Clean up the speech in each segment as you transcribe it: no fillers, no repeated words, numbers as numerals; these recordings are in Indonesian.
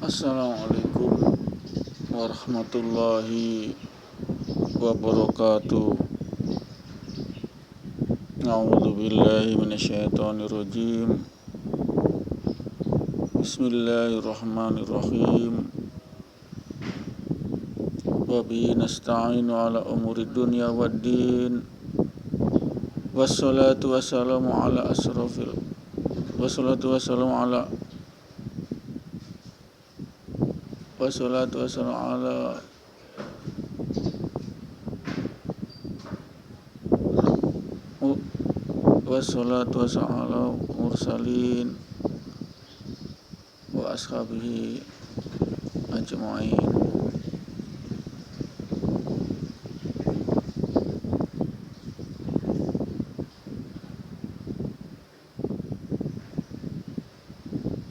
Assalamualaikum warahmatullahi wabarakatuh. A'udzubillahi minasyaitonirrajim. Bismillahirrahmanirrahim. Wa bihi nasta'inu ala umuri dunya waddin. Wassalatu wassalamu ala asrafil Wassalatu wassalamu ala Wassalatu wassalamu ala Wassalatu wassalamu ala mursalin wa ashabihi ajma'in.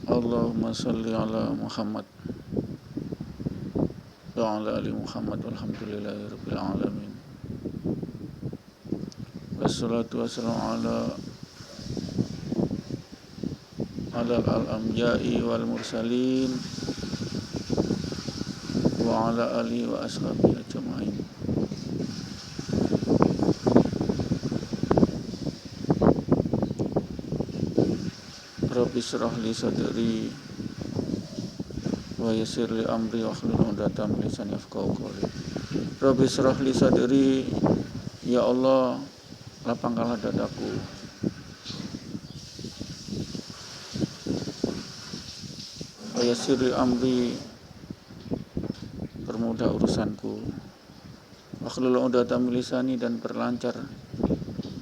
Allahumma salli ala Muhammad wa ala ali Muhammad walhamdulillahi rabbil alamin. Wassalatu wassalamu ala al-anbiya'i wal mursalin wa ala ali wa ashabihi ajma'in. Rabbi shrah li sadri wa yassir li amri wahlul 'uqdatam min lisani yafqahu qawli. Rabbi shrah li sadri, ya Allah, lapangkanlah dadaku. Wa yassir li amri, permudah urusanku. Wahlul 'uqdatam min lisani, dan perlancar,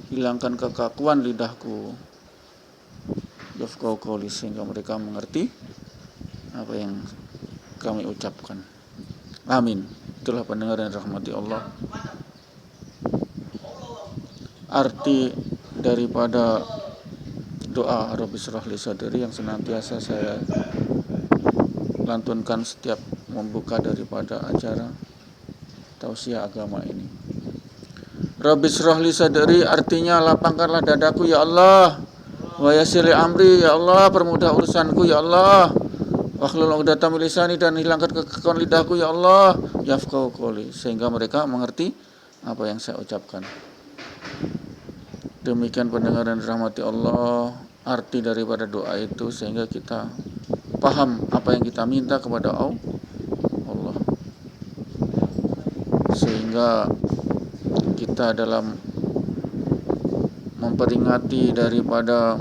hilangkan kekakuan lidahku. Yafqahu qawli, sehingga mereka mengerti apa yang kami ucapkan. Amin. Itulah pendengar yang rahmati Allah, arti daripada doa Rabbi shrah li sadri yang senantiasa saya lantunkan setiap membuka daripada acara tausiah agama ini. Rabbi shrah li sadri artinya lapangkanlah dadaku ya Allah. Wa yassir li amri, ya Allah, permudah urusanku ya Allah. Wahlul 'uqdatam min lisani, dan hilangkan kekakuan lidahku ya Allah. Yafqahu qawli, sehingga mereka mengerti apa yang saya ucapkan. Demikian pendengar dan dirahmati Allah, arti daripada doa itu, sehingga kita paham apa yang kita minta kepada Allah, sehingga kita dalam memperingati daripada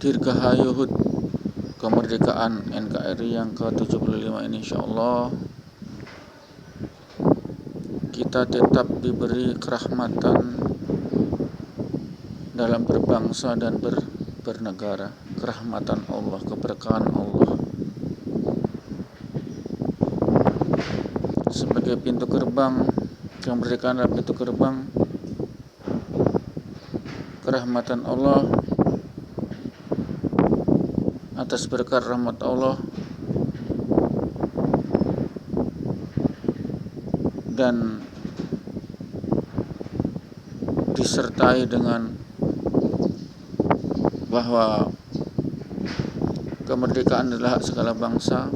Dirgahayu HUT kemerdekaan NKRI yang ke-75 ini, insyaallah kita tetap diberi kerahmatan dalam berbangsa dan bernegara. Kerahmatan Allah, keberkahan Allah sebagai pintu gerbang kemerdekaan, dalam pintu gerbang kerahmatan Allah, atas berkat rahmat Allah dan disertai dengan bahwa kemerdekaan adalah hak segala bangsa,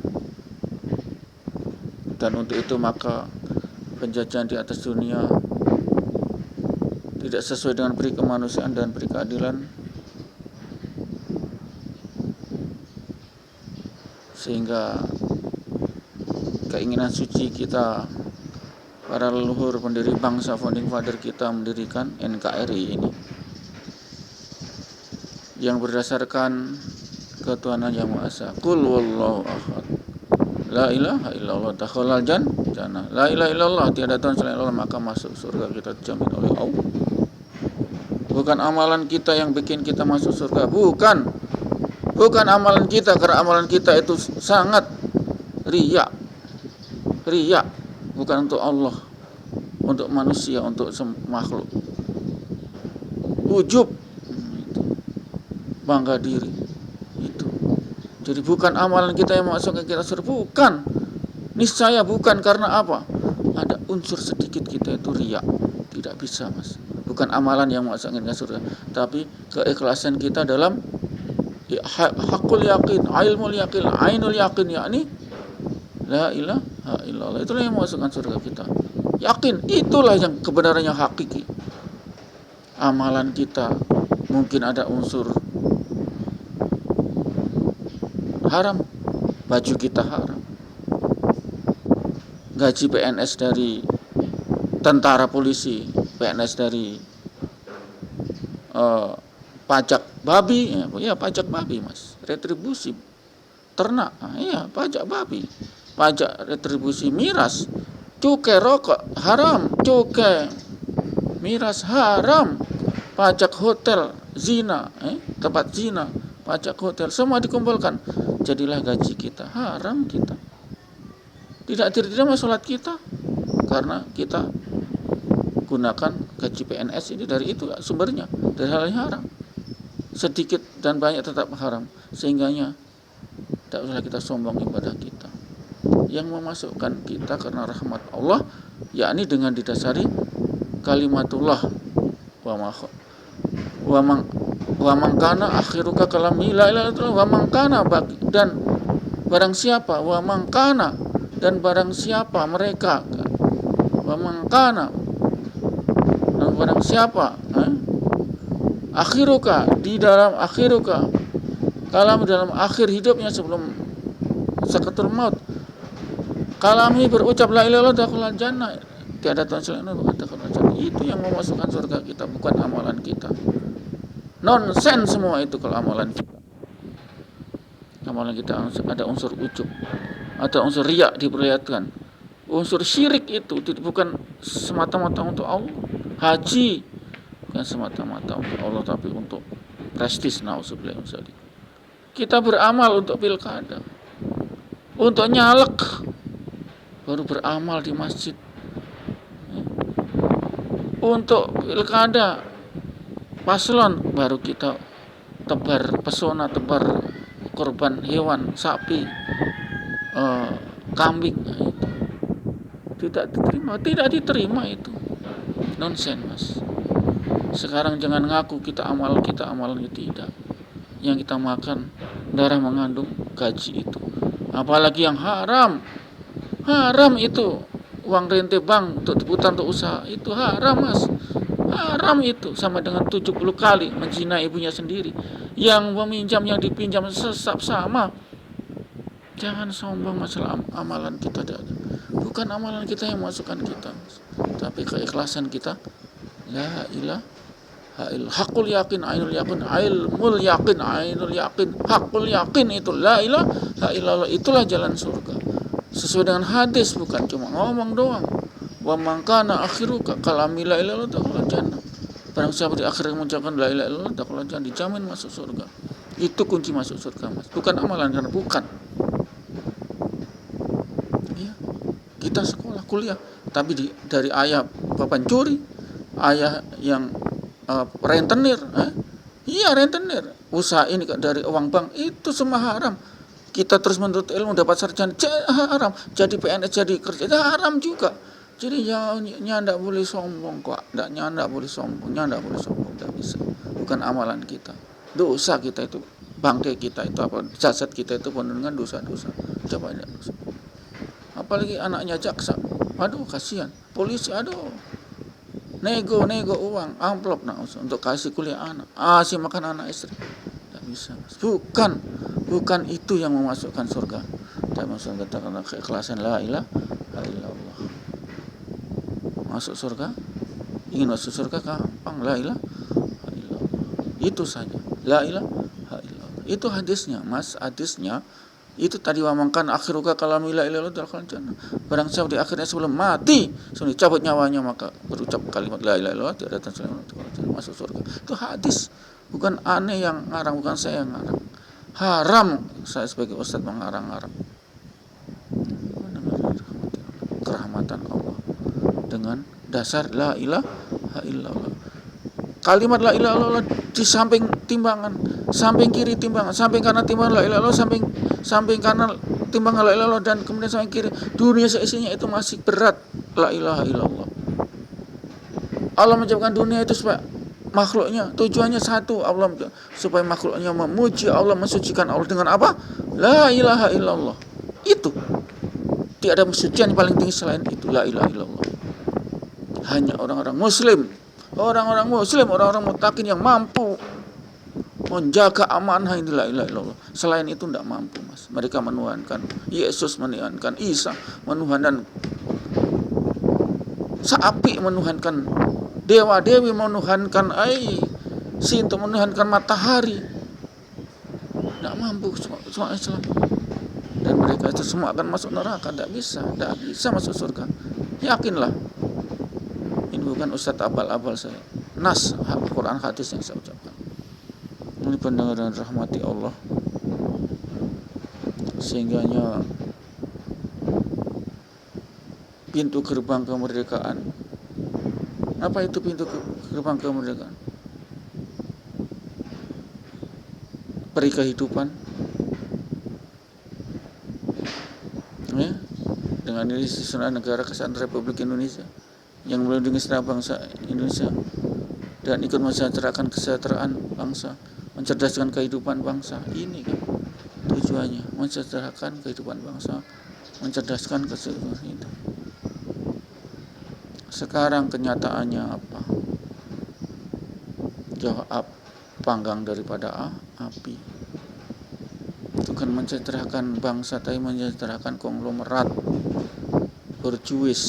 dan untuk itu maka penjajahan di atas dunia tidak sesuai dengan peri kemanusiaan dan peri keadilan, sehingga keinginan suci kita, para leluhur pendiri bangsa, founding father kita, mendirikan NKRI ini yang berdasarkan ketuhanan yang Maha Esa. Qul wallahu ahad, la ilaha illallah, dakhalal jannah, la ilaha illallah, tiada Tuhan selain Allah, maka masuk surga kita dijamin oleh Allah. Bukan amalan kita yang bikin kita masuk surga, bukan amalan kita, karena amalan kita itu sangat riya, bukan untuk Allah, untuk manusia, untuk makhluk. Ujub, bangga diri itu. Jadi bukan amalan kita yang masuk ke kita surga, bukan. Niscaya bukan, karena apa? Ada unsur sedikit kita itu riya. Tidak bisa, Mas. Bukan amalan yang masukkan ke surga, tapi keikhlasan kita dalam hakul yakin, ilmul yakin, ainul yakin, yakni la ilaha illallah. Itulah yang memasukkan surga kita. Yakin, itulah yang kebenarannya hakiki. Amalan kita mungkin ada unsur haram, baju kita haram, gaji PNS dari tentara polisi, PNS dari pajak babi, ya pajak babi mas, retribusi ternak, iya pajak babi, pajak retribusi miras, cukai rokok haram, cukai miras haram, pajak hotel zina, tempat zina, pajak hotel, semua dikumpulkan, jadilah gaji kita haram. Kita tidak diterima sholat kita karena kita gunakan gaji PNS ini dari itu sumbernya, dari hal yang haram. Sedikit dan banyak tetap haram, sehingganya tidak usah kita sombong ibadah kita. Yang memasukkan kita karena rahmat Allah, yakni dengan didasari kalimatullah wa man kana akhiruka kalami la ilaha illallah wa man kana, dan barang siapa wa man kana, dan barang siapa mereka, wa man kana, dan barang siapa akhiruka, di dalam akhiruka, kalam dalam akhir hidupnya sebelum sakatul maut, kalami berucap la ilaha illallah dakhala jannah, tiada Tuhan selain Allah dakhala jannah. Itu yang memasukkan surga kita, bukan amalan kita. Nonsen semua itu kalau amalan kita. Amalan kita ada unsur ujub, ada unsur riya diperlihatkan, unsur syirik itu bukan semata-mata untuk Allah. Haji bukan semata-mata untuk Allah, tapi untuk prestis. Nauzubillah. Kita beramal untuk pilkada, untuk nyalek, baru beramal di masjid. Untuk pilkada paslon baru kita tebar pesona, tebar korban hewan, sapi, kambing. Itu tidak diterima itu. Nonsen mas. Sekarang jangan ngaku kita amalannya tidak. Yang kita makan darah mengandung gaji itu. Apalagi yang haram itu, uang rente bank untuk diputar untuk usaha, itu haram mas. Haram itu, sama dengan 70 kali menzina ibunya sendiri. Yang meminjam, yang dipinjam sesat sama. Jangan sombong masalah amalan kita. Bukan amalan kita yang masukkan kita, tapi keikhlasan kita. La ilaha illallah, hakul yakin, ainul yakin, ilmul yakin, ainul yakin, hakul yakin, itu la ilaha illallah, itulah jalan surga. Sesuai dengan hadis, bukan cuma ngomong doang. Wa man kana akhiruka kalami la ilaha illallah dakhala jannah. Barang siapa di akhir mengucapkan la ilaha illallah dakhala jannah, dijamin masuk surga. Itu kunci masuk surga mas, bukan amalan, karena bukan. Ya, kita sekolah kuliah, tapi dari ayah pencuri, ayah yang rentenir, rentenir, usaha ini dari uang bank, itu semua haram. Kita terus menuntut ilmu, dapat sarjana, haram. Jadi PNS, jadi kerja, haram juga. Jadi nyandak boleh sombong kok, nyandak boleh sombong, tidak bisa. Bukan amalan kita, dosa kita itu, bangkai kita itu, apa jasad kita itu penuh dengan dosa-dosa. Coba ini dosa. Apalagi anaknya jaksa, aduh kasihan. Polisi, aduh. Nego uang, amplop untuk kasih kuliah anak, kasih makan anak istri. Tidak bisa. Bukan itu yang memasukkan surga. Tidak masuk karena keikhlasan la ilaha illallah. Masuk surga, ingin masuk surga gampang, la ilaha illallah. Itu saja, la ilaha illallah. Itu hadisnya, mas, hadisnya. Itu tadi wa man kana akhiruka kalami la ilaha illallah dakhala jannah. Barang siapa di akhirnya sebelum mati, sebelum dicabut nyawanya, maka berucap kalimat la ilaha illallah, tidak ada Tuhan, masuk surga. Itu hadis, bukan aneh yang ngarang, bukan saya yang ngarang. Haram saya sebagai ustaz mengarang-arang. Kerahmatan Allah dengan dasar la ilaha illallah. Kalimat la ilaha illallah di samping timbangan, samping kiri timbangan, samping kanan timbangan la ilaha illallah, samping kanan timbangan la ilaha illallah, dan kemudian samping kiri dunia seisinya, itu masih berat la ilaha illallah. Allah menjadikan dunia itu supaya makhluknya, tujuannya satu, Allah, supaya makhluknya memuji Allah, mensucikan Allah dengan apa? La ilaha illallah. Itu tidak ada sucian yang paling tinggi selain itu, la ilaha illallah. Hanya orang-orang muslim, orang-orang muttaqin yang mampu menjaga amanah ini, la ilaha illallah. Selain itu tidak mampu, Mas. Mereka menuhankan Yesus, menuhankan Isa, menuhankan sapi, menuhankan dewa-dewi, menuhankan Sinto, menuhankan matahari. Tidak mampu semua Islam. Dan mereka itu semua akan masuk neraka. Tidak bisa masuk surga. Yakinlah. Ini bukan ustadz abal-abal saya. Nas Quran hadis yang saya ucapkan. Ini pendengar dan rahmati Allah. Sehingganya pintu gerbang kemerdekaan. Apa itu pintu gerbang kemerdekaan? Peri kehidupan. Ya, dengan ini susunan negara kesatuan Republik Indonesia yang melindungi segenap bangsa Indonesia dan ikut mensejahterakan kesejahteraan bangsa, mencerdaskan kehidupan bangsa. Ini kan tujuannya, mensejahterakan kehidupan bangsa, mencerdaskan kesejahteraan itu. Sekarang kenyataannya apa? Jauh panggang daripada api. Itu kan mensejahterakan bangsa, tapi mensejahterakan konglomerat berjuis,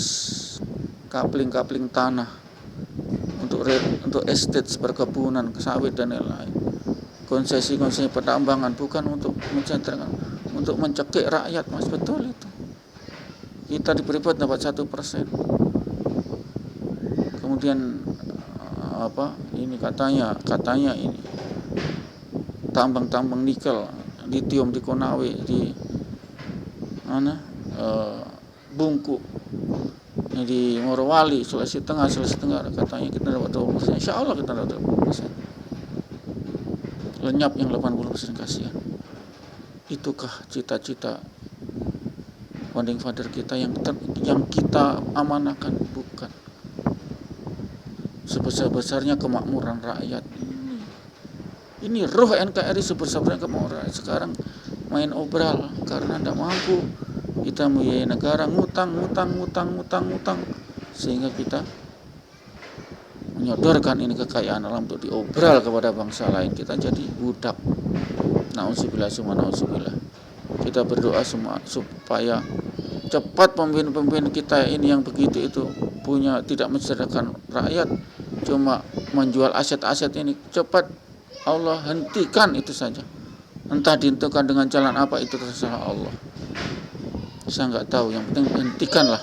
kapling-kapling tanah untuk estate, perkebunan, sawit dan lain-lain. Konsesi-konsesi pertambangan bukan untuk mensejahterakan, untuk mencekik rakyat, Mas. Betul itu. Kita diberi dapat 1%. Kemudian ini katanya ini tambang nikel, litium di Konawe, di mana Bungku, di Morowali, Sulawesi Tenggara, katanya kita dapat 20%. Insya Allah kita dapat 20%. Lenyap yang 80%, kasihan. Itukah cita-cita founding father kita yang kita amanahkan? Bukan. Sebesar-besarnya kemakmuran rakyat. Ini roh NKRI sebesar-besarnya kemakmuran rakyat. Sekarang main obral karena tidak mampu. Kita membiayai negara, ngutang, sehingga kita menyodorkan ini kekayaan alam untuk diobral kepada bangsa lain. Kita jadi budak. Nauzubillah summa nauzubillah. Kita berdoa semua supaya cepat pemimpin-pemimpin kita ini yang begitu itu punya, tidak mencerahkan rakyat, cuma menjual aset-aset ini, cepat Allah hentikan itu saja. Entah dihentikan dengan jalan apa, itu terserah Allah. Saya nggak tahu, yang penting hentikanlah.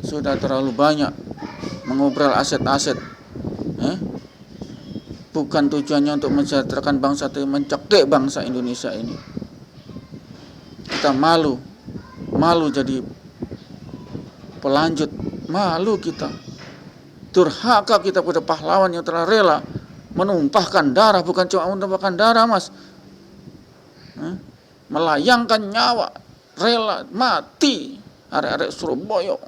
Sudah terlalu banyak mengobral aset-aset, bukan tujuannya untuk mensejahterakan bangsa, tapi mencekik bangsa Indonesia ini. Kita malu jadi pelanjut, malu kita, durhaka kita pada pahlawan yang telah rela menumpahkan darah, bukan cuma menumpahkan darah, Mas, melayangkan nyawa, rela mati, arek-arek Surabaya,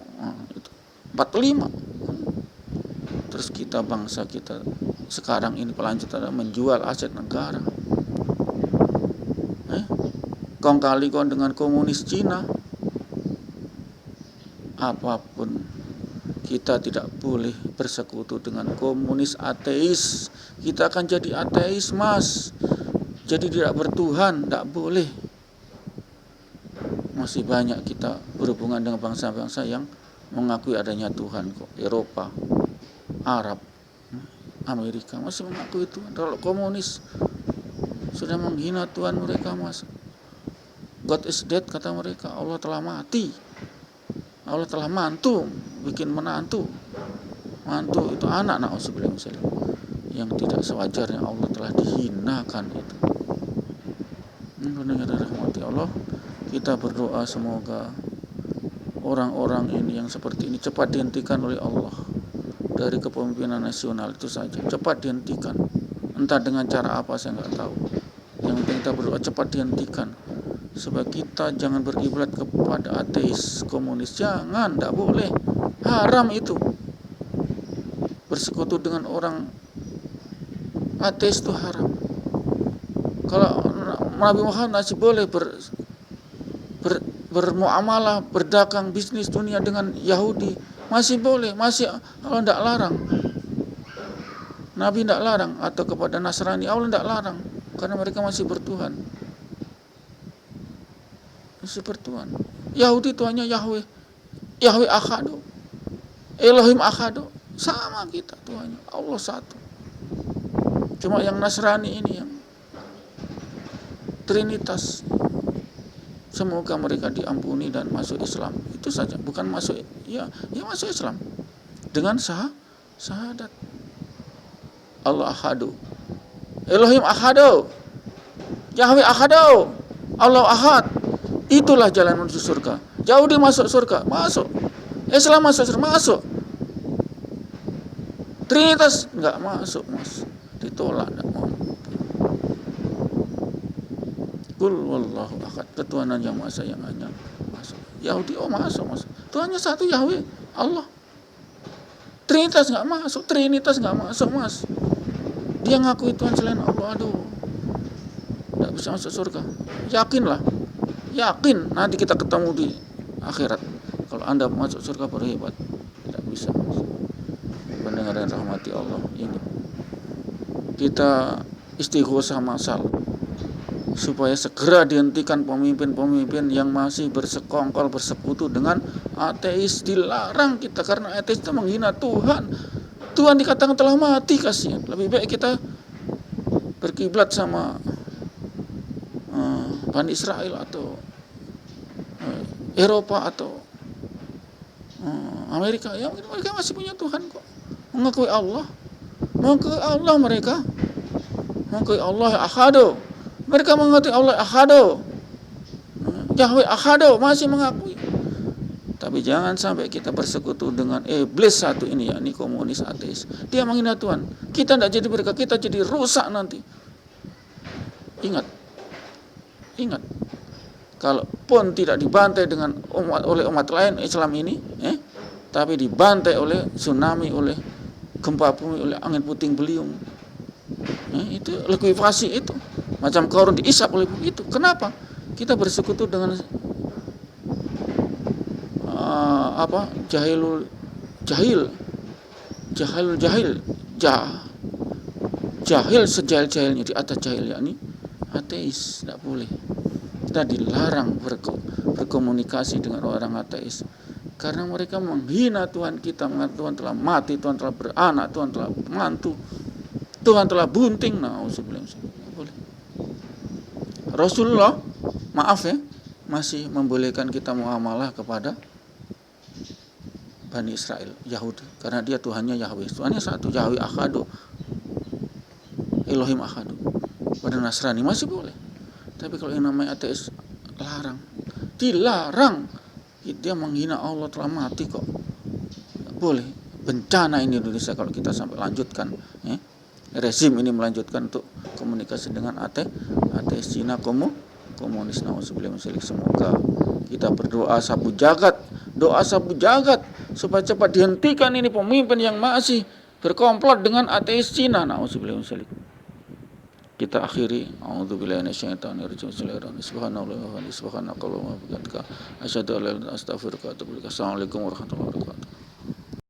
itu 45. Terus kita, bangsa kita sekarang ini pelanjut adalah menjual aset negara. Kong kali dengan komunis Cina. Apapun, kita tidak boleh bersekutu dengan komunis ateis. Kita akan jadi ateis, Mas. Jadi tidak bertuhan, tidak boleh. Masih banyak kita berhubungan dengan bangsa-bangsa yang mengakui adanya Tuhan kok. Eropa, Arab, Amerika masih mengakui Tuhan. Kalau komunis sudah menghina Tuhan mereka, Mas. God is dead, kata mereka. Allah telah mati. Allah telah mantu, bikin menantu. Mantu itu anak, na'udzubillah, yang tidak sewajarnya Allah telah dihinakan itu. Mendengar rahmati Allah, kita berdoa semoga orang-orang ini yang seperti ini cepat dihentikan oleh Allah dari kepemimpinan nasional itu saja. Cepat dihentikan. Entah dengan cara apa, saya nggak tahu. Yang penting kita berdoa cepat dihentikan. Supaya kita jangan berkiblat kepada ateis, komunis. Jangan, tidak boleh. Haram itu. bersekutu dengan orang ateis itu haram. Kalau Nabi Muhammad masih boleh bermuamalah, berdagang, bisnis dunia dengan Yahudi, masih boleh, masih Allah tidak larang. Nabi tidak larang, atau kepada Nasrani Allah tidak larang, karena mereka masih bertuhan. Masih bertuhan. Yahudi Tuhannya Yahweh, Yahweh Ahadu, Elohim Ahadu, sama kita Tuhannya, Allah satu. Cuma yang Nasrani ini yang Trinitas. Semoga mereka diampuni dan masuk Islam. Itu saja, bukan masuk ya masuk Islam dengan syahadat. Allah Ahadu, Elohim Ahadu, Yahweh Ahadu, Allah Ahad. Itulah jalan menuju surga. Yahudi masuk surga, masuk. Islam masuk surga, masuk. Trinitas enggak masuk, Mas. Ditolak, enggak mau. Qul wallahu ahad, ketuhanan yang maha esa yang hanya masuk. Yahudi masuk. Tuhannya satu, Yahweh, Allah. Trinitas enggak masuk, Trinitas enggak masuk, Mas. Dia ngakui Tuhan selain Allah, aduh, enggak bisa masuk surga. Yakinlah, yakin nanti kita ketemu di akhirat. Kalau Anda masuk surga berhebat, tidak bisa, Mas. Pendengar dan rahmati Allah, ini kita istighosah masal supaya segera dihentikan pemimpin-pemimpin yang masih bersekongkol, bersekutu dengan ateis. Dilarang kita, karena ateis itu menghina Tuhan. Tuhan dikatakan telah mati, kasihan. Lebih baik kita berkiblat sama Bani Israel atau Eropa atau Amerika. Ya mereka masih punya Tuhan kok. Mengakui Allah mereka. Mengakui Allah Ahadu. Mereka mengakui Allah Ahadu, Yahweh Ahadu, masih mengakui. Tapi jangan sampai kita bersekutu dengan iblis satu ini, yakni komunis ateis. Dia menghina Tuhan. Kita tidak jadi mereka, kita jadi rusak nanti. Ingat. Kalaupun tidak dibantai oleh umat lain Islam ini, tapi dibantai oleh tsunami, oleh gempa bumi, oleh angin puting beliung. Itu likuifaksi itu. Macam korun diisap oleh itu. Kenapa? Kita bersekutu dengan jahil sejahil-jahilnya, di atas jahil, yakni ateis. Tidak boleh. Kita dilarang berkomunikasi dengan orang ateis, karena mereka menghina Tuhan kita, mengatakan Tuhan telah mati, Tuhan telah beranak, Tuhan telah mantu, Tuhan telah bunting. Nauzubillah. Rasulullah, maaf ya, masih membolehkan kita muamalah kepada Bani Israel, Yahudi, karena dia Tuhannya Yahweh, Tuhannya satu, Yahweh Ahadu, Elohim Ahadu. Pada Nasrani masih boleh, tapi kalau yang namanya ateis larang, dilarang. Dia menghina Allah, telah mati kok. Nggak boleh. Bencana ini Indonesia kalau kita sampai lanjutkan, rezim ini melanjutkan untuk komunikasi dengan ateis Cina, komunis. Nauzubillah. Semoga kita berdoa sabu jagat, supaya cepat dihentikan ini pemimpin yang masih berkomplot dengan ateis Cina. Nauzubillah. Kita akhiri. A'udzubillahi minasyaitonirrajim. Subhanallah wa bihamdihi, subhanakallahumma wa bihamdika, asyhadu an la ilaha illa anta, astaghfiruka wa atubu ilaik. Assalamualaikum warahmatullahi wabarakatuh.